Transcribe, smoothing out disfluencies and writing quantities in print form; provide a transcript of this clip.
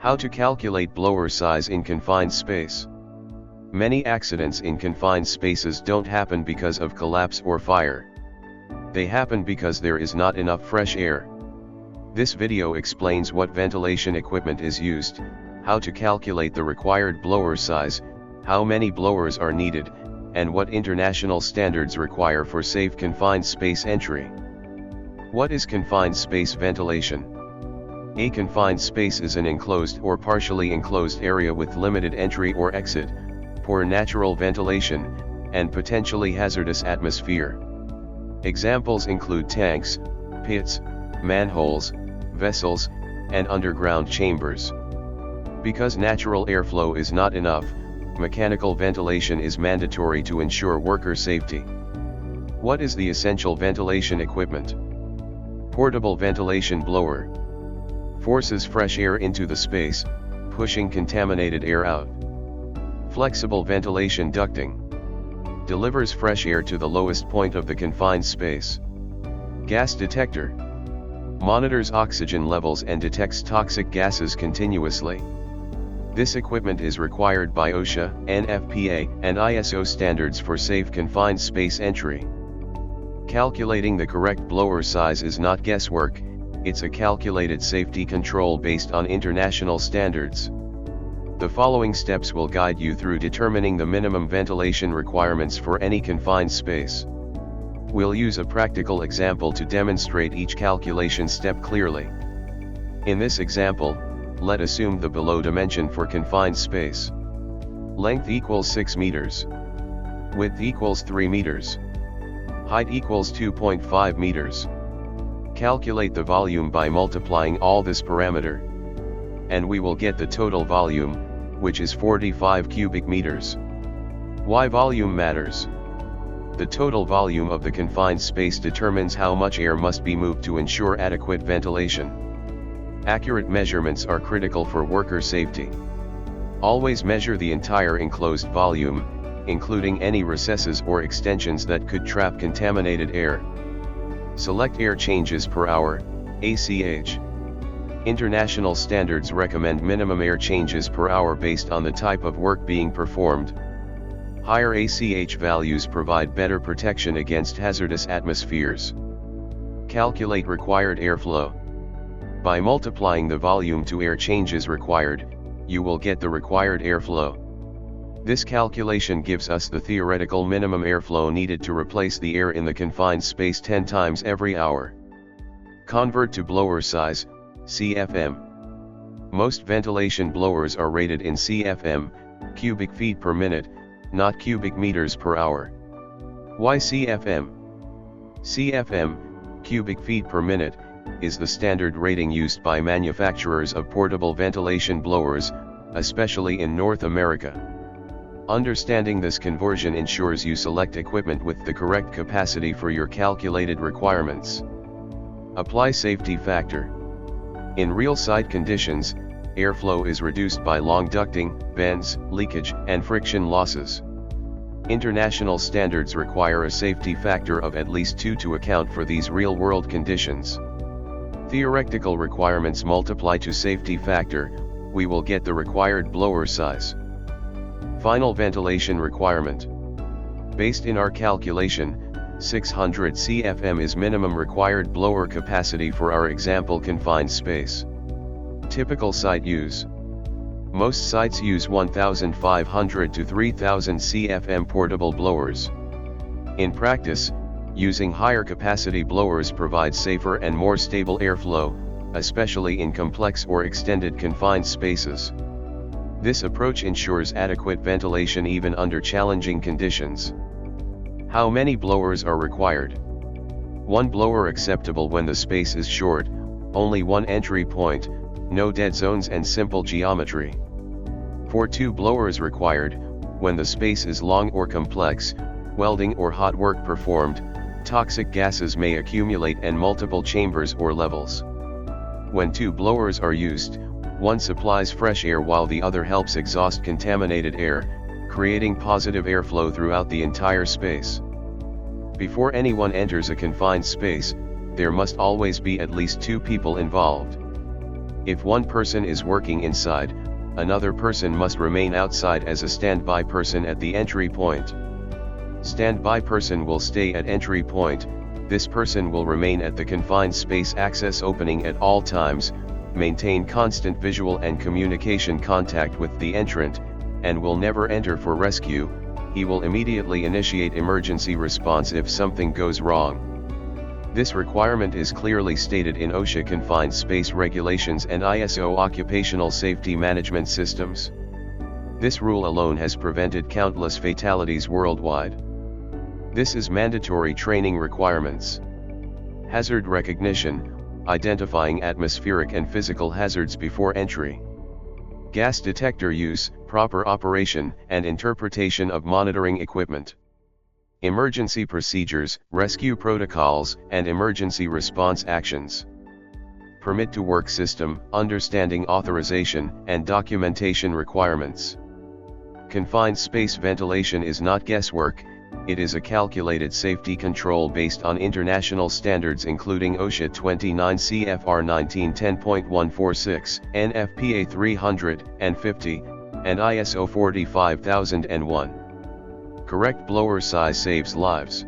How to calculate blower size in confined space. Many accidents in confined spaces don't happen because of collapse or fire. They happen because there is not enough fresh air. This video explains what ventilation equipment is used, how to calculate the required blower size, how many blowers are needed, and what international standards require for safe confined space entry. What is confined space ventilation? A confined space is an enclosed or partially enclosed area with limited entry or exit, poor natural ventilation, and potentially hazardous atmosphere. Examples include tanks, pits, manholes, vessels, and underground chambers. Because natural airflow is not enough, mechanical ventilation is mandatory to ensure worker safety. What is the essential ventilation equipment? Portable ventilation blower. Forces fresh air into the space, pushing contaminated air out. Flexible ventilation ducting. Delivers fresh air to the lowest point of the confined space. Gas detector. Monitors oxygen levels and detects toxic gases continuously. This equipment is required by OSHA, NFPA, and ISO standards for safe confined space entry. Calculating the correct blower size is not guesswork, it's a calculated safety control based on international standards. The following steps will guide you through determining the minimum ventilation requirements for any confined space. We'll use a practical example to demonstrate each calculation step clearly. In this example, let's assume the below dimension for confined space. Length equals 6 meters. Width equals 3 meters. Height equals 2.5 meters. Calculate the volume by multiplying all this parameter. And we will get the total volume, which is 45 cubic meters. Why volume matters? The total volume of the confined space determines how much air must be moved to ensure adequate ventilation. Accurate measurements are critical for worker safety. Always measure the entire enclosed volume, including any recesses or extensions that could trap contaminated air. Select air changes per hour, ACH. International standards recommend minimum air changes per hour based on the type of work being performed. Higher ACH values provide better protection against hazardous atmospheres. Calculate required airflow. By multiplying the volume to air changes required, you will get the required airflow. This calculation gives us the theoretical minimum airflow needed to replace the air in the confined space 10 times every hour. Convert to blower size, CFM. Most ventilation blowers are rated in CFM, cubic feet per minute, not cubic meters per hour. Why CFM? CFM, cubic feet per minute, is the standard rating used by manufacturers of portable ventilation blowers, especially in North America. Understanding this conversion ensures you select equipment with the correct capacity for your calculated requirements. Apply safety factor. In real site conditions, airflow is reduced by long ducting, bends, leakage, and friction losses. International standards require a safety factor of at least 2 to account for these real-world conditions. Theoretical requirements multiply to safety factor, we will get the required blower size. Final ventilation requirement. Based in our calculation, 600 CFM is minimum required blower capacity for our example confined space. Typical site use. Most sites use 1,500 to 3,000 CFM portable blowers. In practice, using higher capacity blowers provides safer and more stable airflow, especially in complex or extended confined spaces. This approach ensures adequate ventilation even under challenging conditions. How many blowers are required? 1 blower acceptable when the space is short, only 1 entry point, no dead zones and simple geometry. 2 blowers required, when the space is long or complex, welding or hot work performed, toxic gases may accumulate and multiple chambers or levels. When 2 blowers are used, one supplies fresh air while the other helps exhaust contaminated air, creating positive airflow throughout the entire space. Before anyone enters a confined space, there must always be at least 2 people involved. If one person is working inside, another person must remain outside as a standby person at the entry point. Standby person will stay at entry point. This person will remain at the confined space access opening at all times, maintain constant visual and communication contact with the entrant, and will never enter for rescue. He will immediately initiate emergency response if something goes wrong. This requirement is clearly stated in OSHA confined space regulations and ISO occupational safety management systems. This rule alone has prevented countless fatalities worldwide. This is mandatory training requirements. Hazard recognition, identifying atmospheric and physical hazards before entry. Gas detector use, proper operation and interpretation of monitoring equipment. Emergency procedures, rescue protocols, and emergency response actions. Permit to work system, understanding authorization and documentation requirements. Confined space ventilation is not guesswork, it is a calculated safety control based on international standards including OSHA 29 CFR 1910.146, NFPA 350, and ISO 45001. Correct blower size saves lives.